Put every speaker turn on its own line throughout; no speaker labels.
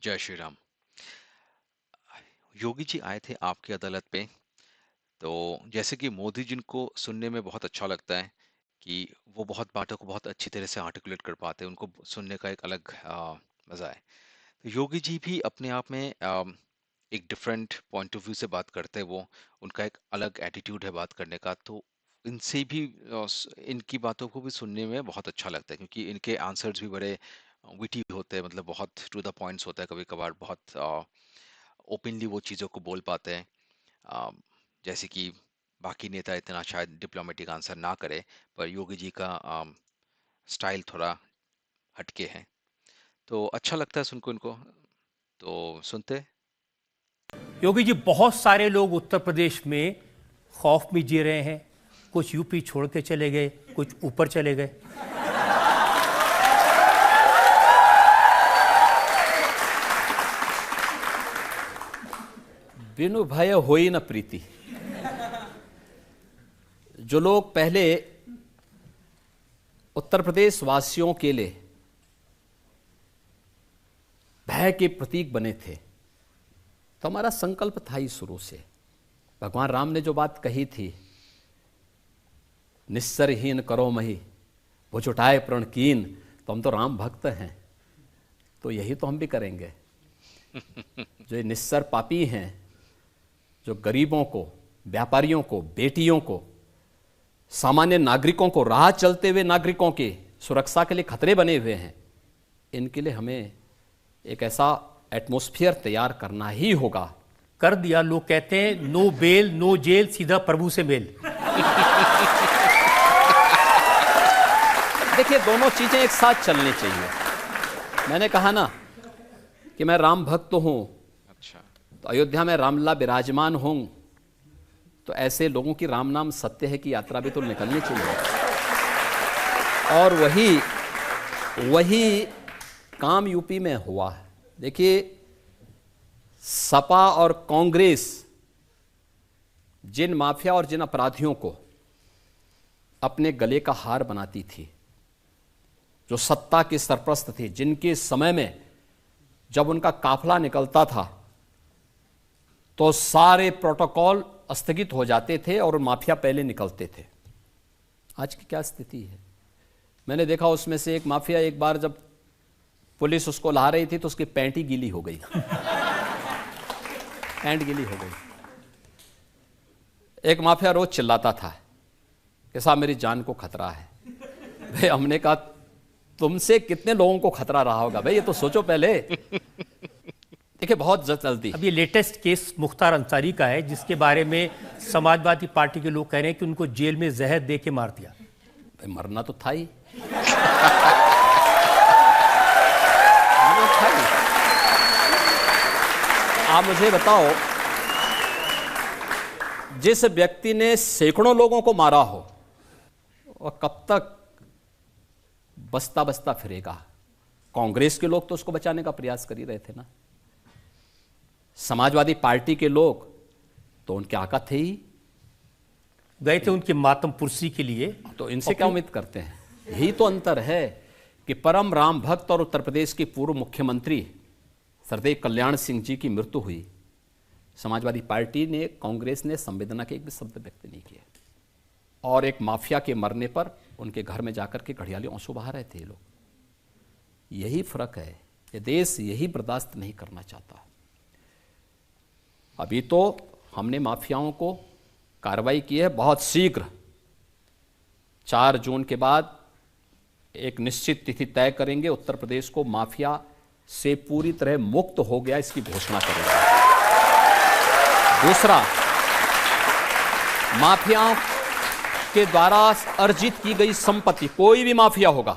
जय श्री राम। योगी जी आए थे आपकी अदालत पे। तो जैसे कि मोदी जी को सुनने में बहुत अच्छा लगता है कि वो बहुत बातों को बहुत अच्छी तरह से आर्टिकुलेट कर पाते हैं, उनको सुनने का एक अलग मजा है। तो योगी जी भी अपने आप में एक डिफरेंट पॉइंट ऑफ व्यू से बात करते हैं। वो उनका एक अलग एटीट्यूड है बात करने का। तो इनसे भी इनकी बातों को भी सुनने में बहुत अच्छा लगता है, क्योंकि इनके आंसर्स भी बड़े विटी होते हैं, मतलब बहुत टू द पॉइंट्स होता है। कभी कभार बहुत ओपनली वो चीज़ों को बोल पाते हैं। अ, जैसे कि बाकी नेता इतना शायद डिप्लोमेटिक आंसर ना करे, पर योगी जी का स्टाइल थोड़ा हटके है। तो अच्छा लगता है सुनको इनको। तो सुनते।
योगी जी, बहुत सारे लोग उत्तर प्रदेश में खौफ में जी रहे हैं। कुछ यूपी छोड़ के चले गए, कुछ ऊपर चले गए।
बिनु भय होई न प्रीति। जो लोग पहले उत्तर प्रदेश वासियों के लिए भय के प्रतीक बने थे, तो हमारा संकल्प था ही शुरू से। भगवान राम ने जो बात कही थी, निस्सरहीन करो मही भुज उठाए प्रण कीन, तो हम तो राम भक्त हैं, तो यही तो हम भी करेंगे। जो ये निस्सर पापी हैं, जो गरीबों को, व्यापारियों को, बेटियों को, सामान्य नागरिकों को, राह चलते हुए नागरिकों की सुरक्षा के लिए खतरे बने हुए हैं, इनके लिए हमें एक ऐसा एटमॉस्फेयर तैयार करना ही होगा।
कर दिया। लोग कहते हैं नो बेल नो जेल, सीधा प्रभु से मेल।
देखिए, दोनों चीजें एक साथ चलनी चाहिए। मैंने कहा ना कि मैं राम भक्त हूं,
अच्छा।
तो अयोध्या में रामलला विराजमान हों, तो ऐसे लोगों की राम नाम सत्य है की यात्रा भी तो निकलनी चाहिए। और वही काम यूपी में हुआ है। देखिए, सपा और कांग्रेस जिन माफिया और जिन अपराधियों को अपने गले का हार बनाती थी, जो सत्ता के सरप्रस्त थे, जिनके समय में जब उनका काफिला निकलता था तो सारे प्रोटोकॉल स्थगित हो जाते थे और माफिया पहले निकलते थे। आज की क्या स्थिति है? मैंने देखा उसमें से एक माफिया, एक बार जब पुलिस उसको ला रही थी तो उसकी पैंट ही गीली हो गई। पैंट गीली हो गई। एक माफिया रोज चिल्लाता था कि साहब मेरी जान को खतरा है। भाई, हमने कहा तुमसे कितने लोगों को खतरा रहा होगा भाई, ये तो सोचो पहले। देखिए, बहुत जल्दी
अब ये लेटेस्ट केस मुख्तार अंसारी का है, जिसके बारे में समाजवादी पार्टी के लोग कह रहे हैं कि उनको जेल में जहर दे के मार दिया।
भाई, मरना तो था ही। आप मुझे बताओ, जिस व्यक्ति ने सैकड़ों लोगों को मारा हो, और कब तक बसता बसता फिरेगा? कांग्रेस के लोग तो उसको बचाने का प्रयास कर ही रहे थे ना। समाजवादी पार्टी के लोग तो उनके आका थे ही,
गए थे उनके मातम पुरसी के लिए।
तो इनसे क्या उम्मीद करते हैं? यही तो अंतर है कि परम राम भक्त और उत्तर प्रदेश के पूर्व मुख्यमंत्री सरदेव कल्याण सिंह जी की मृत्यु हुई, समाजवादी पार्टी ने, कांग्रेस ने संवेदना के एक भी शब्द व्यक्त नहीं किए। और एक माफिया के मरने पर उनके घर में जाकर के घड़ियाली आंसू बहा रहे थे ये लोग। यही फर्क है। ये देश यही बर्दाश्त नहीं करना चाहता। अभी तो हमने माफियाओं को कार्रवाई की है। बहुत शीघ्र 4 जून के बाद एक निश्चित तिथि तय करेंगे, उत्तर प्रदेश को माफिया से पूरी तरह मुक्त हो गया इसकी घोषणा करेंगे। दूसरा, माफियाओं के द्वारा अर्जित की गई संपत्ति, कोई भी माफिया होगा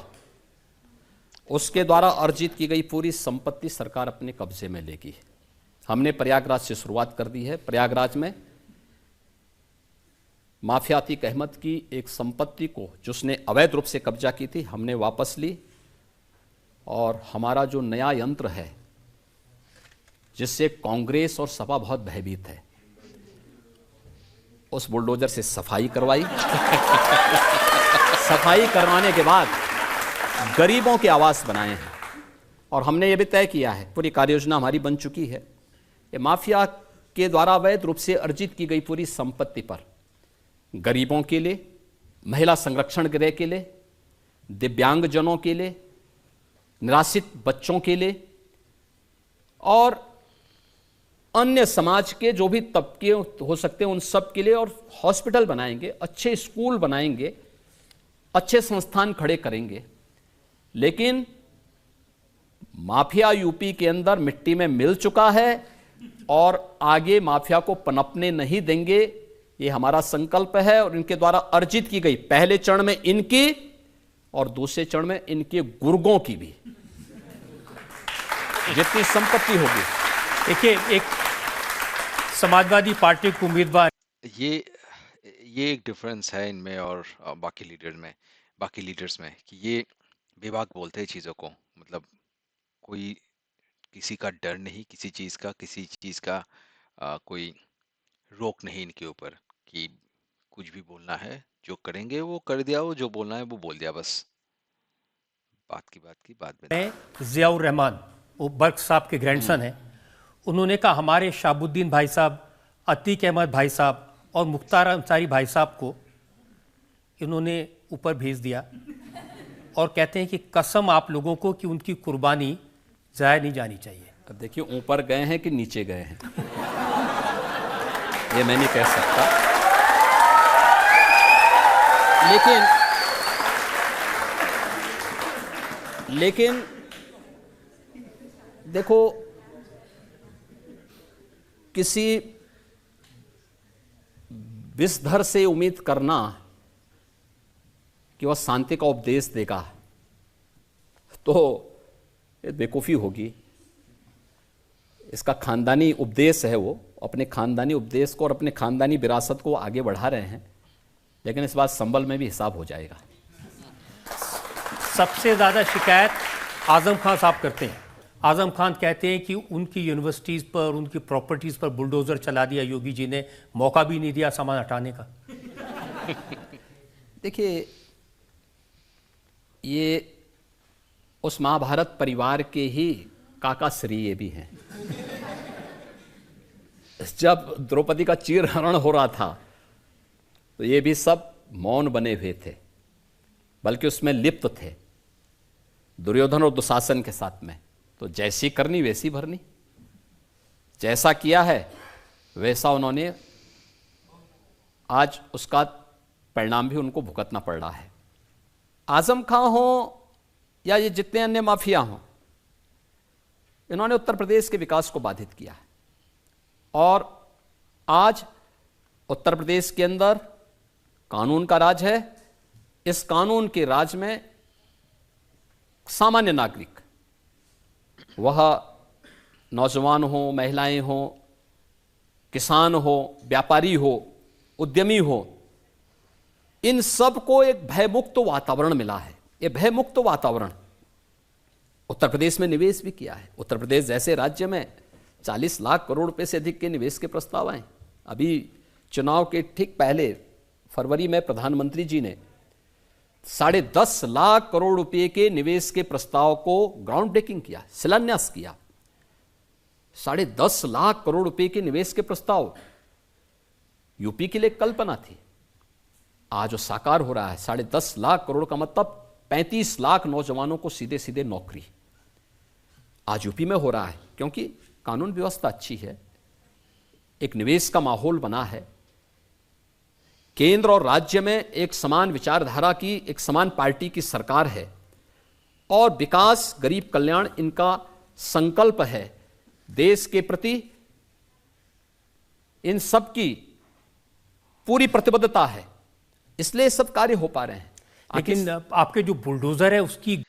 उसके द्वारा अर्जित की गई पूरी संपत्ति सरकार अपने कब्जे में लेगी। हमने प्रयागराज से शुरुआत कर दी है। प्रयागराज में माफिया अतीक अहमद की एक संपत्ति को, जिसने अवैध रूप से कब्जा की थी, हमने वापस ली। और हमारा जो नया यंत्र है, जिससे कांग्रेस और सपा बहुत भयभीत है, उस बुलडोजर से सफाई करवाई। सफाई करवाने के बाद गरीबों के आवास बनाए हैं। और हमने ये भी तय किया है, पूरी कार्य योजना हमारी बन चुकी है। ये माफिया के द्वारा अवैध रूप से अर्जित की गई पूरी संपत्ति पर गरीबों के लिए, महिला संरक्षण गृह के लिए, दिव्यांगजनों के लिए, निराश्रित बच्चों के लिए और अन्य समाज के जो भी तबके हो सकते हैं उन सब के लिए, और हॉस्पिटल बनाएंगे, अच्छे स्कूल बनाएंगे, अच्छे संस्थान खड़े करेंगे। लेकिन माफिया यूपी के अंदर मिट्टी में मिल चुका है और आगे माफिया को पनपने नहीं देंगे, ये हमारा संकल्प है। और इनके द्वारा अर्जित की गई पहले चरण में इनकी और दूसरे चरण में इनके गुर्गों की भी जितनी संपत्ति होगी।
देखिए, एक समाजवादी पार्टी के उम्मीदवार,
ये ये एक डिफरेंस है इनमें और बाकी लीडर्स में कि ये बेबाक बोलते हैं चीज़ों को। मतलब कोई किसी का डर नहीं, किसी चीज़ का कोई रोक नहीं इनके ऊपर कि कुछ भी बोलना है, जो करेंगे वो कर दिया, वो जो बोलना है वो बोल दिया, बस बात की बात बनी।
जियाउर रहमान, वो बर्क साहब के ग्रैंडसन हैं, उन्होंने कहा हमारे शाहबुद्दीन भाई साहब, अतीक अहमद भाई साहब और मुख्तार अंसारी भाई साहब को इन्होंने ऊपर भेज दिया और कहते हैं कि कसम आप लोगों को कि उनकी कुर्बानी जाया नहीं जानी चाहिए।
अब देखिए, ऊपर गए हैं कि नीचे गए हैं ये मैं नहीं कह सकता, लेकिन देखो, किसी विषधर से उम्मीद करना कि वह शांति का उपदेश देगा तो ये बेवकूफ़ी होगी। इसका खानदानी उपदेश है, वो अपने खानदानी उपदेश को और अपने खानदानी विरासत को आगे बढ़ा रहे हैं, लेकिन इस बात संभल में भी हिसाब हो जाएगा।
सबसे ज़्यादा शिकायत आज़म खान साहब करते हैं। आज़म खान कहते हैं कि उनकी यूनिवर्सिटीज़ पर, उनकी प्रॉपर्टीज़ पर बुलडोज़र चला दिया योगी जी ने, मौका भी नहीं दिया सामान हटाने का।
देखिए, ये उस महाभारत परिवार के ही काका श्री ये भी हैं। जब द्रौपदी का चीरहरण हो रहा था तो ये भी सब मौन बने हुए थे, बल्कि उसमें लिप्त थे दुर्योधन और दुशासन के साथ में। तो जैसी करनी वैसी भरनी, जैसा किया है वैसा उन्होंने, आज उसका परिणाम भी उनको भुगतना पड़ रहा है। आजम खां हो या ये जितने अन्य माफिया हों, इन्होंने उत्तर प्रदेश के विकास को बाधित किया है। और आज उत्तर प्रदेश के अंदर कानून का राज है। इस कानून के राज में सामान्य नागरिक, वह नौजवान हो, महिलाएं हो, किसान हो, व्यापारी हो, उद्यमी हो, इन सब को एक भयमुक्त वातावरण मिला है। ये भयमुक्त वातावरण उत्तर प्रदेश में निवेश भी किया है। उत्तर प्रदेश जैसे राज्य में 40 लाख करोड़ रुपए से अधिक के निवेश के प्रस्ताव आए। अभी चुनाव के ठीक पहले फरवरी में प्रधानमंत्री जी ने 10.5 लाख करोड़ रुपए के निवेश के प्रस्ताव को ग्राउंड ब्रेकिंग किया, शिलान्यास किया। 10.5 लाख करोड़ रुपए के निवेश के प्रस्ताव यूपी के लिए कल्पना थी, आज वो साकार हो रहा है। 10.5 लाख करोड़ का मतलब 35 लाख नौजवानों को सीधे सीधे नौकरी आज यूपी में हो रहा है, क्योंकि कानून व्यवस्था अच्छी है, एक निवेश का माहौल बना है। केंद्र और राज्य में एक समान विचारधारा की, एक समान पार्टी की सरकार है और विकास, गरीब कल्याण इनका संकल्प है। देश के प्रति इन सब की पूरी प्रतिबद्धता है, इसलिए सब कार्य हो पा रहे हैं।
लेकिन आपके जो बुलडोजर है उसकी,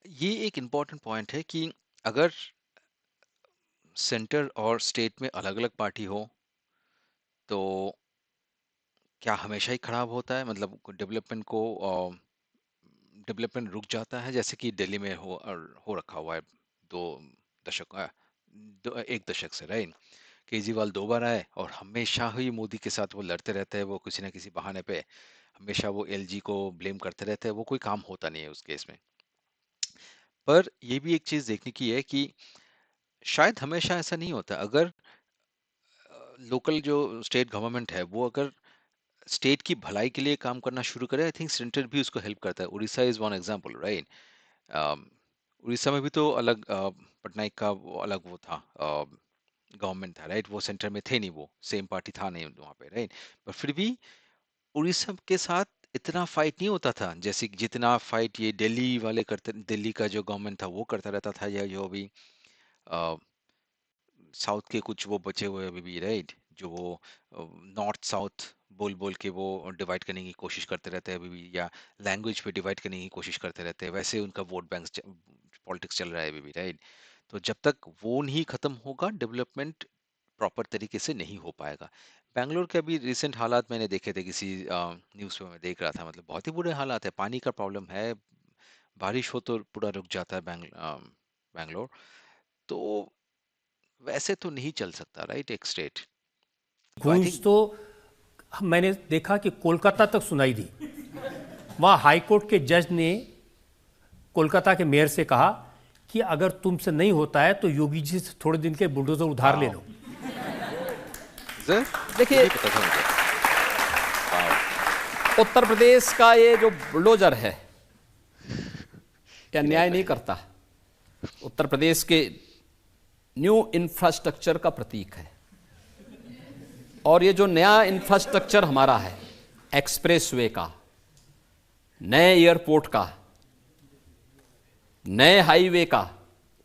ये एक इम्पॉर्टेंट पॉइंट है कि अगर सेंटर और स्टेट में अलग अलग पार्टी हो तो क्या हमेशा ही खराब होता है? मतलब डेवलपमेंट रुक जाता है, जैसे कि दिल्ली में हो रखा हुआ है एक दशक से, राइट? केजरीवाल 2 बार आए और हमेशा ही मोदी के साथ वो लड़ते रहते हैं, वो किसी ना किसी बहाने पे हमेशा वो एलजी को ब्लेम करते रहते हैं, वो कोई काम होता नहीं है उस केस में। पर ये भी एक चीज देखने की है कि शायद हमेशा ऐसा नहीं होता। अगर लोकल जो स्टेट गवर्नमेंट है वो अगर स्टेट की भलाई के लिए काम करना शुरू करे, आई थिंक सेंटर भी उसको हेल्प करता है। Orissa is one example, right? Orissa में भी तो अलग पटनायक का वो अलग वो था, गवर्नमेंट था, राइट? वो सेंटर में थे नहीं, वो सेम पार्टी था नहीं वहाँ पे, राइट? पर फिर भी उड़ीसा के साथ इतना फाइट नहीं होता था जैसे कि जितना फाइट ये दिल्ली वाले करते, दिल्ली का जो गवर्नमेंट था वो करता रहता था, या जो भी साउथ के कुछ वो बचे हुए अभी भी, राइट? जो वो नॉर्थ साउथ बोल बोल के वो डिवाइड करने की कोशिश करते रहते हैं अभी भी, या लैंग्वेज पे डिवाइड करने की कोशिश करते रहते हैं, वैसे उनका वोट बैंक पॉलिटिक्स चल रहा है अभी भी, राइट? तो जब तक वो नहीं खत्म होगा, डेवलपमेंट प्रॉपर तरीके से नहीं हो पाएगा। बैंगलोर के अभी रिसेंट हालात मैंने देखे थे, किसी न्यूज़ पे मैं देख रहा था, मतलब बहुत ही बुरे हालात है, पानी का प्रॉब्लम है, बारिश हो तो पूरा रुक जाता है बैंगलोर। तो वैसे तो नहीं चल सकता, राइट, एक स्टेट। तो आई
गूंज
थिंक
तो मैंने देखा कि कोलकाता तक सुनाई दी। वहाँ हाई कोर्ट के जज ने कोलकाता के मेयर से कहा कि अगर तुमसे नहीं होता है तो योगी जी से थोड़े दिन के बुलडोजर उधार ले
वाओ,
लो।
सर ये
देखिए,
नहीं पता था मुझे। वाओ।
उत्तर प्रदेश का ये जो बुलडोजर है, क्या न्याय
गिराता
नहीं
है।
करता? उत्तर प्रदेश के न्यू इंफ्रास्ट्रक्चर का प्रतीक है। और ये जो नया इंफ्रास्ट्रक्चर हमारा है, एक्सप्रेसवे का, नए एयरपोर्ट का, नए हाईवे का,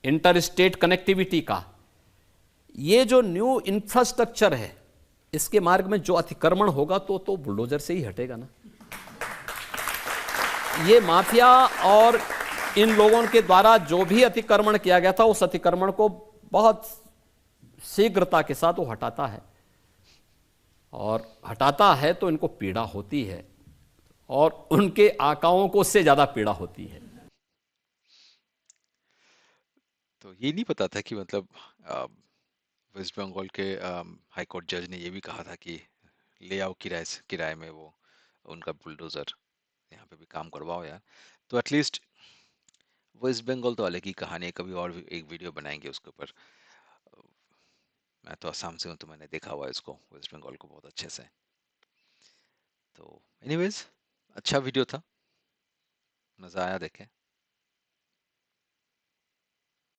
इंटर स्टेट कनेक्टिविटी का, ये जो न्यू इंफ्रास्ट्रक्चर है, इसके मार्ग में जो अतिक्रमण होगा तो बुलडोजर से ही हटेगा ना। ये माफिया और इन लोगों के द्वारा जो भी अतिक्रमण किया गया था, उस अतिक्रमण को बहुत शीघ्रता के साथ वो हटाता है, और हटाता है तो इनको पीड़ा होती है, और उनके आकाओं को उससे ज्यादा पीड़ा होती है।
तो ये नहीं पता था कि मतलब वेस्ट बंगाल के हाई कोर्ट जज ने ये भी कहा था कि ले आओ किराए में वो उनका बुलडोजर, यहाँ पे भी काम करवाओ यार। तो एटलीस्ट वेस्ट बंगाल तो अलग ही कहानी है, कभी और भी एक वीडियो बनाएंगे उसके ऊपर। मैं तो असम से हूँ तो मैंने देखा हुआ है इसको, वेस्ट बंगाल को, बहुत अच्छे से। तो एनीवेज, अच्छा वीडियो था, मज़ा आया देखे।